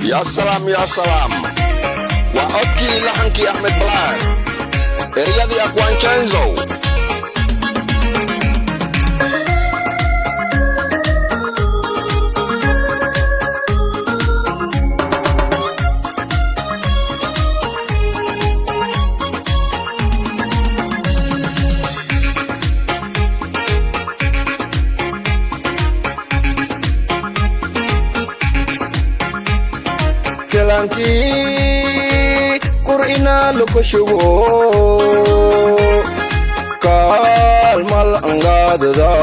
يا سلام يا سلام وأبكي لحنكي أحمد بلاك رياضي أكوان كنزو Kelanki Kur'ina lukushuwo Kalmal angadadaw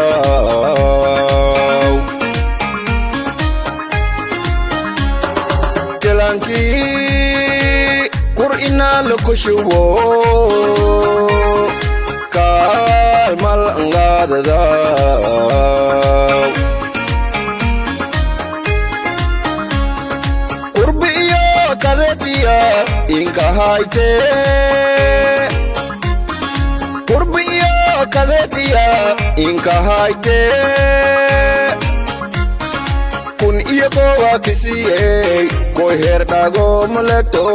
Kelanki Kur'ina lukushuwo Kalmal angadadaw Inka haite Kurbiyo kadetia Inka haite Kun iyo kowa kisiye Koi herdago maleto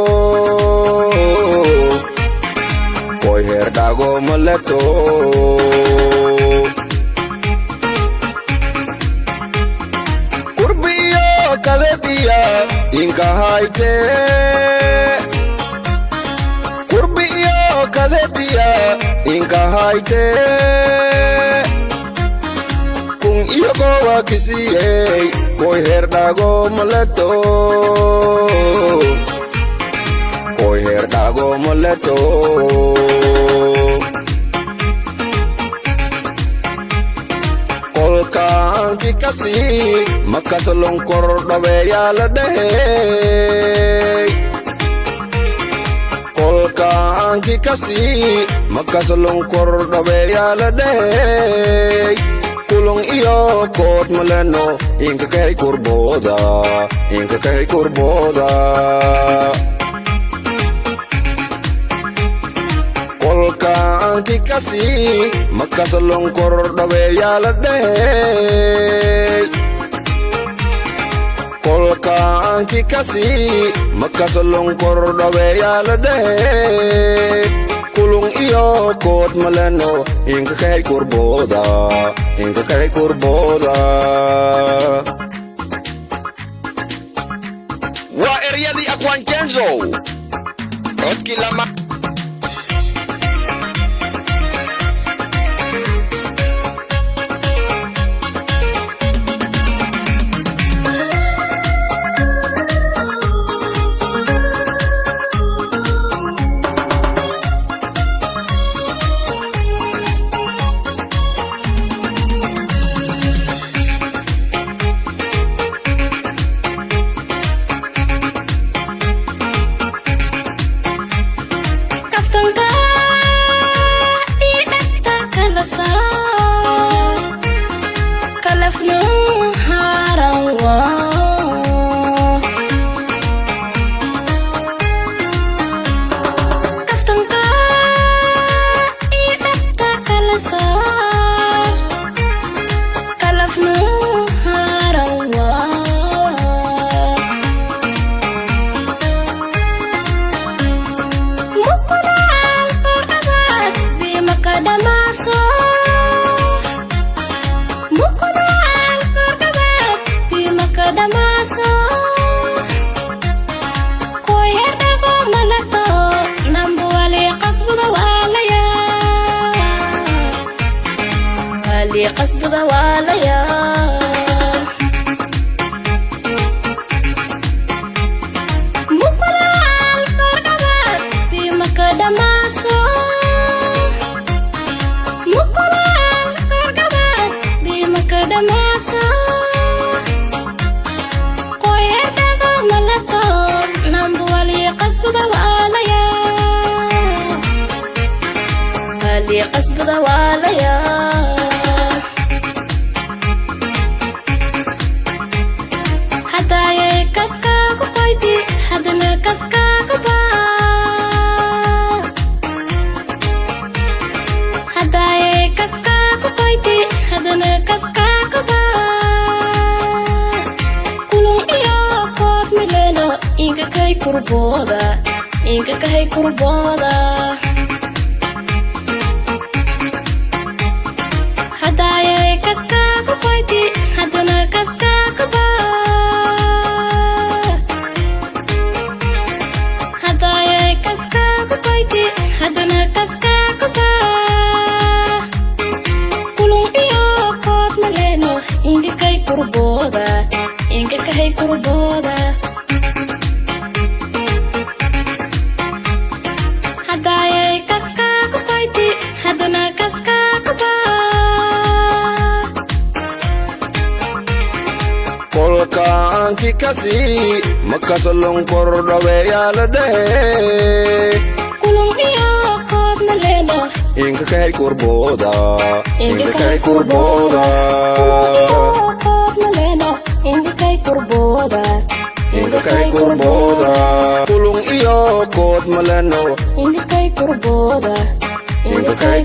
Koi herdago maleto Kurbiyo kadetia Inka haite Kadetia inka haite Kung iyo kowa kisiye Koi herdago maleto Koi herdago maleto Kolkang kikasi Makasalong kordobe yaladeh Kolkang kikasi Makasalong kordobe yaladeh Kulong iyo kot maleno Inka kay kurboda Inka kay kurboda Kolkang kikasi Makasalong kordobe yaladeh Kolkang kikasi Makasalong kordobe yaladeh Kulong iyo kot maleno Inka kay kurboda Inka kay kurboda Wa area di Akwan Kenzo Rot kilama قصد ضواليا مقرال قرقبات في مكدماسو مقرال قرقبات في مكدماسو قويتاقو ملتو نمبوالي قصد ضواليا هالي قصد ضواليا Kaska kuba Hadaye kaska kukoiti Hadana kaska kuba Kulung iyo kot mileno kurbooda inga kahay kurbooda hadayay kaska ku koyti hadana kaska ku ba hadayay kaska ku koyti hadana kaska ku ba kulung iyo kood maleno inga kahay kurbooda inga kahay kurbooda hadayay kaska ku koyti hadana kaska ku ba kolkaanki kasi makasalong kordhawe yaalade kulung iyo kood maleno inga kahay kurbooda inga kahay kurbooda kood maleno inga kahay kurbooda inga kahay kurbooda kulung iyo kood maleno inga kahay kurbooda inga kahay